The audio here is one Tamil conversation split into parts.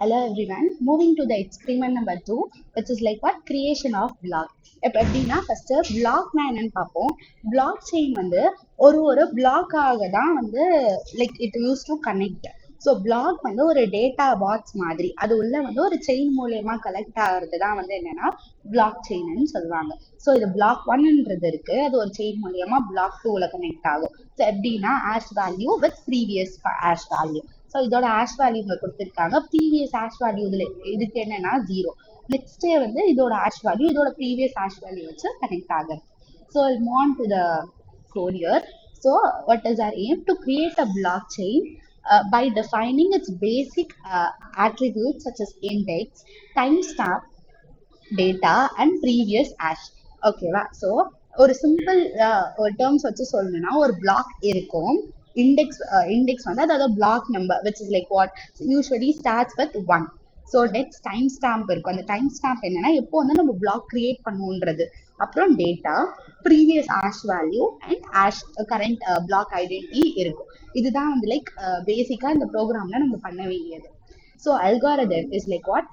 Hello everyone. Moving to the experiment number 2, which is like what creation of block. இப்போ எப்படின்னா ஃபர்ஸ்ட் பிளாக்னா என்னன்னு பார்ப்போம். பிளாக் செயின் வந்து ஒரு பிளாக்காக தான் வந்து like it use to connect. So block வந்து ஒரு டேட்டா பாக்ஸ் மாதிரி அது உள்ள வந்து ஒரு செயின் மூலயமா கலெக்ட் ஆகிறது தான் வந்து என்னன்னா பிளாக் செயின்னு சொல்லுவாங்க. ஸோ இது பிளாக் ஒன்ன்றது இருக்கு, அது ஒரு செயின் மூலயமா பிளாக் டூல கனெக்ட் ஆகும். ஸோ எப்படின்னா ash value with previous hash value. So இதோட ஆஷ் வேல்யூ இங்க கொடுத்துருக்காங்க. ப்ரீவியஸ் ஆஷ் வேல்யூ இதுக்கு என்னன்னா 0. நெக்ஸ்ட் வந்து இதோட ஆஷ் வேல்யூ இதோட ப்ரீவியஸ் ஆஷ் வேல்யூ வச்சு கனெக்ட் ஆகுது. So move on to the code here. So what is our aim? To create a blockchain by defining its basic attributes such as index, timestamp, data and previous hash. ஓகேவா? ஸோ ஒரு சிம்பிள் ஒரு டேர்ம்ஸ் வச்சு சொல்லணும்னா ஒரு பிளாக் இருக்கும். இண்டெக்ஸ் வந்து அதாவது black number which is like what usually starts with 1. So next time stamp இருக்கும். அந்த டைம் ஸ்டாம்ப் என்னன்னா எப்போ வந்து நம்ம பிளாக் கிரியேட் பண்ணுன்றது. அப்புறம் data, previous hash value and hash current block identity இருக்கும். இதுதான் வந்து லைக் பேசிக்கா இந்த ப்ரோக்ராம்ல நம்ம பண்ண வேண்டியது. So algorithm is like what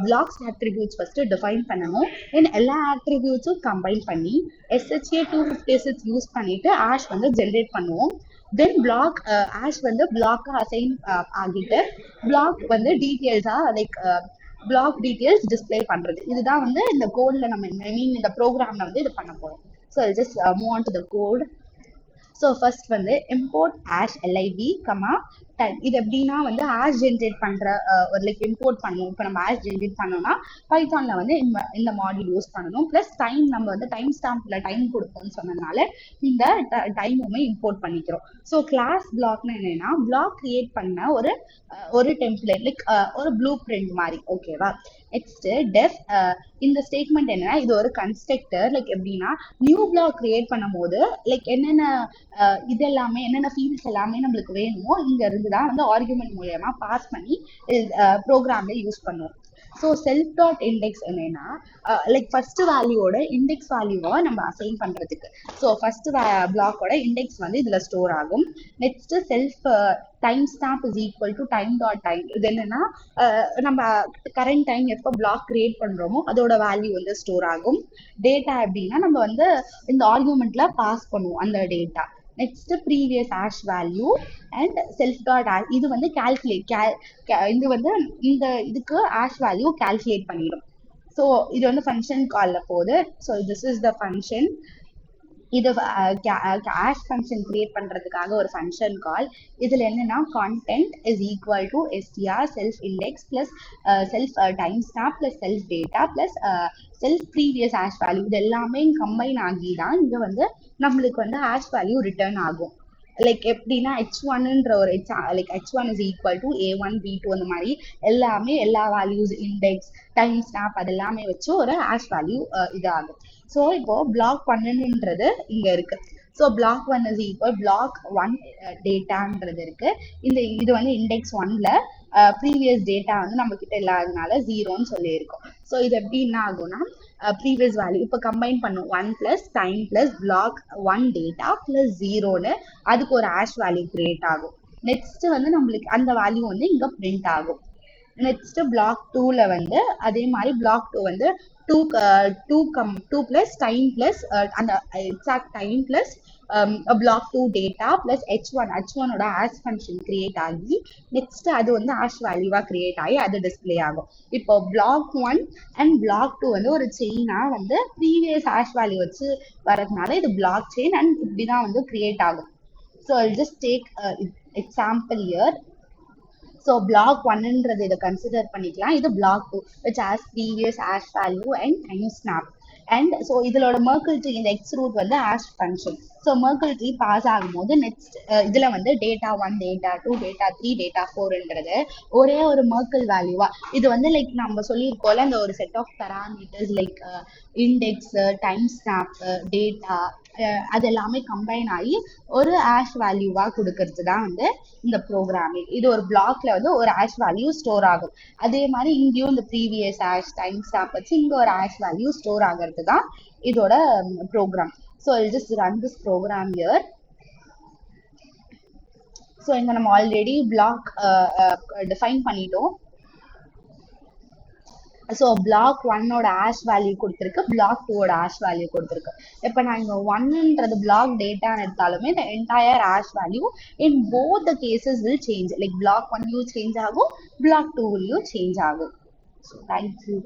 blocks attributes first define பண்ணணும். தென் எல்லா ஆட்ரிபியூட்ஸும் கம்பைன் பண்ணி SHA-256 யூஸ் பண்ணிட்டு ஆஷ் வந்து ஜென்ரேட் பண்ணுவோம். தென் பிளாக் ஆஷ் வந்து பிளாக் அசைன் ஆகிட்டு பிளாக் வந்து டீட்டெயில்ஸா லைக் பிளாக் டீட்டெயில்ஸ் டிஸ்பிளே பண்றது. இதுதான் வந்து இந்த கோட்ல நம்ம ஐ மீன் இந்த ப்ரோக்ராம்ல வந்து இது பண்ண போறோம். So just move on to the code. So first வந்து import hashlib comma time. இது எப்படின்னா வந்து ஆஷ் ஜென்ரேட் பண்ற ஒரு லைக் இம்போர்ட் பண்ணணும். இப்போ நம்ம ஆஷ் ஜென்ரேட் பண்ணோம்னா பைத்தான்ல வந்து இந்த மாடியூல் யூஸ் பண்ணணும். பிளஸ் டைம் நம்ம வந்து டைம் ஸ்டாம்ப்ல டைம் கொடுப்போம்னு சொன்னதுனால இந்த டைமுமே இம்போர்ட் பண்ணிக்கிறோம். ஸோ கிளாஸ் பிளாக்னா என்னன்னா பிளாக் கிரியேட் பண்ண ஒரு டெம்ப்ளேட் லைக் ஒரு ப்ளூ பிரிண்ட் மாதிரி. ஓகேவா? Next def. இந்த ஸ்டேட்மெண்ட் என்னன்னா இது ஒரு கன்ஸ்ட்ரக்டர். லைக் எப்படின்னா நியூ பிளாக் கிரியேட் பண்ணும் போது லைக் என்னென்ன இது எல்லாமே என்னென்ன ஃபீல்ட்ஸ் எல்லாமே நம்மளுக்கு வேணுமோ இங்க இருந்து தான் வந்து ஆர்குமெண்ட் மூலமா பாஸ் பண்ணி ப்ரோக்ராம்ல யூஸ் பண்ணுவோம். ஸோ செல்ஃப் டாட் இண்டெக்ஸ் என்னன்னா லைக் ஃபர்ஸ்ட் வேல்யூவோட இண்டெக்ஸ் வேல்யூவை நம்ம அசைன் பண்றதுக்கு. ஸோ ஃபர்ஸ்ட் பிளாக்கோட இண்டெக்ஸ் வந்து இதுல ஸ்டோர் ஆகும். Next self time stamp is equal to time dot time. இது என்னன்னா நம்ம கரண்ட் டைம் எப்போ பிளாக் கிரியேட் பண்றோமோ அதோட வேல்யூ வந்து ஸ்டோர் ஆகும். டேட்டா எப்படின்னா நம்ம வந்து இந்த ஆர்குமெண்ட்ல பாஸ் பண்ணுவோம் அந்த data. Next previous hash value and self dot ash. இது வந்து இது வந்து இந்த இதுக்கு ஆஷ் வேல்யூ கால்குலேட் பண்ணிடும். ஸோ இது வந்து ஃபங்க்ஷன் கால்ல போகுது. So this is the function. இது ஆஷ் ஃபங்க்ஷன் கிரியேட் பண்றதுக்காக ஒரு ஃபங்க்ஷன் கால். இதுல என்னன்னா content is equal to STR self index plus self time stamp plus self data plus self previous hash value. இது எல்லாமே கம்பைன் ஆகி தான் இங்க வந்து நம்மளுக்கு வந்து ஆஷ் வேல்யூ ரிட்டர்ன் ஆகும். லைக் எப்படின்னா H1ன்ற ஒரு like H1 is equal to A1 B2 அந்த மாதிரி எல்லாமே எல்லா வேல்யூஸ் இண்டெக்ஸ் டைம் ஸ்டாம்ப் அது எல்லாமே வச்சு ஒரு ஆஷ் வேல்யூ இது ஆகும். ஸோ இப்போ பிளாக் ஒன்னுன்றது இங்க இருக்கு. So block one is equal block one டேட்டான்றது இருக்கு. இது வந்து இண்டெக்ஸ் ஒன்ல ப்ரீவியஸ் டேட்டா வந்து நம்ம கிட்ட இல்லாததுனால 0ன்னு சொல்லியிருக்கோம். ஸோ இது எப்படி என்ன ஆகும்னா ப்ரீவியஸ் வேல்யூ இப்போ கம்பைன் பண்ணும் 1 plus time plus block one data plus 0ன்னு அதுக்கு ஒரு ஆஷ் வேல்யூ கிரியேட் ஆகும். நெக்ஸ்ட் வந்து நம்மளுக்கு அந்த வேல்யூ வந்து இங்க பிரிண்ட் ஆகும். நெக்ஸ்ட் பிளாக் டூல வந்து அதே மாதிரி பிளாக் டூ வந்து டூ பிளஸ் டைம் பிளஸ் அந்த exact time plus block two data plus H1ஓட ஆஷ் ஃபங்க்ஷன் கிரியேட் ஆகி நெக்ஸ்ட் அது வந்து ஆஷ் வேல்யூவா கிரியேட் ஆகி அது டிஸ்பிளே ஆகும். இப்போ block one and block two வந்து ஒரு செயினா வந்து ப்ரீவியஸ் ஆஷ் வேல்யூ வச்சு வரதுனால இது பிளாக் செயின் அண்ட் இப்படிதான் வந்து கிரியேட் ஆகும். So I'll just take example here. So block ஒன்ன்றது இதை கன்சிடர் பண்ணிக்கலாம். இது block two which has previous hash value and timestamp. And so இதோட மெர்க்கிள் ட்ரீ இந்த எக்ஸ் ரூட் வந்து hash function. So Merkle tree pass ஆகும்போது நெக்ஸ்ட் இதுல வந்து data one data two data three டேட்டா ஃபோர்ன்றது ஒரே ஒரு மெர்க்கிள் வேல்யூவா இது வந்து லைக் நம்ம சொல்லியிருக்கோம்ல அந்த ஒரு set of parameters like index time snap data அது எல்லாமே கம்பைன் ஆகி ஒரு ஆஷ் வேல்யூவா கொடுக்கறது தான் வந்து இந்த ப்ரோக்ராமிங். இது ஒரு பிளாக்ல வந்து ஒரு ஆஷ் வேல்யூ ஸ்டோர் ஆகும். அதே மாதிரி இங்கேயும் இந்த ப்ரீவியஸ் ஆஷ் டைம் ஸ்டாம்ப் வச்சு இங்க ஒரு ஆஷ் வேல்யூ ஸ்டோர் ஆகிறது தான் இதோட program. So I'll just run this program here. So இங்க நம்ம ஆல்ரெடி பிளாக் டிஃபைன் பண்ணிட்டோம். ஸோ பிளாக் ஒன்னோட ஆஷ் வேல்யூ கொடுத்துருக்கு, பிளாக் டூவோட ஆஷ் வேல்யூ கொடுத்துருக்கு. இப்போ நான் இங்கே ஒன்ன்றது பிளாக் டேட்டான்னு எடுத்தாலுமே இந்த entire hash value in both the cases will change. Like block ஒன்லையும் சேஞ்ச் ஆகும், பிளாக் டூவிலையும் சேஞ்ச் ஆகும். So thank you.